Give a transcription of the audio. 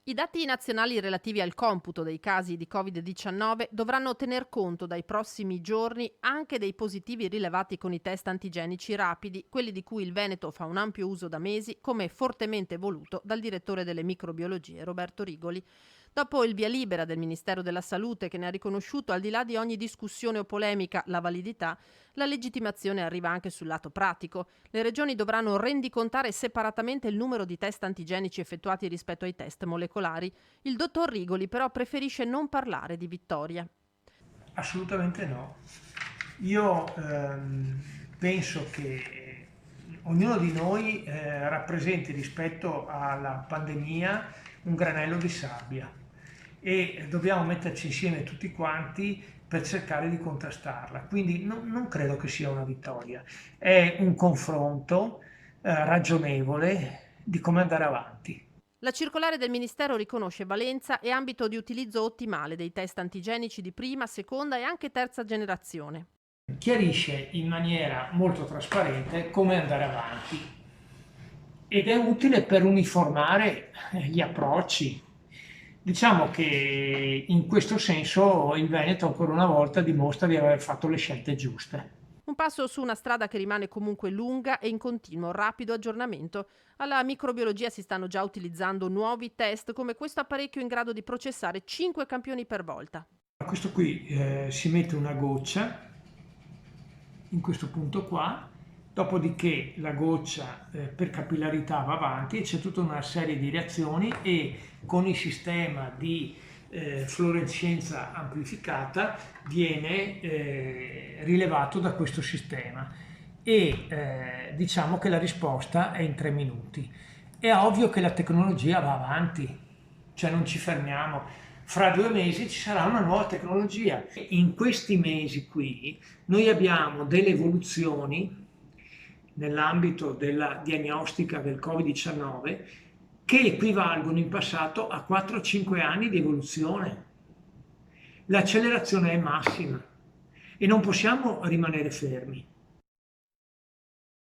I dati nazionali relativi al computo dei casi di Covid-19 dovranno tener conto dai prossimi giorni anche dei positivi rilevati con i test antigenici rapidi, quelli di cui il Veneto fa un ampio uso da mesi, come fortemente voluto dal direttore delle microbiologie Roberto Rigoli. Dopo il via libera del Ministero della Salute, che ne ha riconosciuto al di là di ogni discussione o polemica la validità, la legittimazione arriva anche sul lato pratico. Le regioni dovranno rendicontare separatamente il numero di test antigenici effettuati rispetto ai test molecolari. Il dottor Rigoli però preferisce non parlare di vittoria. Assolutamente no. Io penso che ognuno di noi rappresenti rispetto alla pandemia un granello di sabbia e dobbiamo metterci insieme tutti quanti per cercare di contrastarla. Quindi non credo che sia una vittoria, è un confronto ragionevole di come andare avanti. La circolare del Ministero riconosce valenza e ambito di utilizzo ottimale dei test antigenici di prima, seconda e anche terza generazione. Chiarisce in maniera molto trasparente come andare avanti ed è utile per uniformare gli approcci. Diciamo che in questo senso il Veneto ancora una volta dimostra di aver fatto le scelte giuste. Un passo su una strada che rimane comunque lunga e in continuo rapido aggiornamento. Alla microbiologia si stanno già utilizzando nuovi test come questo apparecchio in grado di processare 5 campioni per volta. Questo qui si mette una goccia in questo punto qua, dopodiché la goccia per capillarità va avanti e c'è tutta una serie di reazioni e con il sistema di fluorescenza amplificata viene rilevato da questo sistema e diciamo che la risposta è in 3 minuti. È ovvio che la tecnologia va avanti, cioè non ci fermiamo. Fra 2 mesi ci sarà una nuova tecnologia. In questi mesi qui noi abbiamo delle evoluzioni nell'ambito della diagnostica del Covid-19 che equivalgono in passato a 4-5 anni di evoluzione. L'accelerazione è massima e non possiamo rimanere fermi.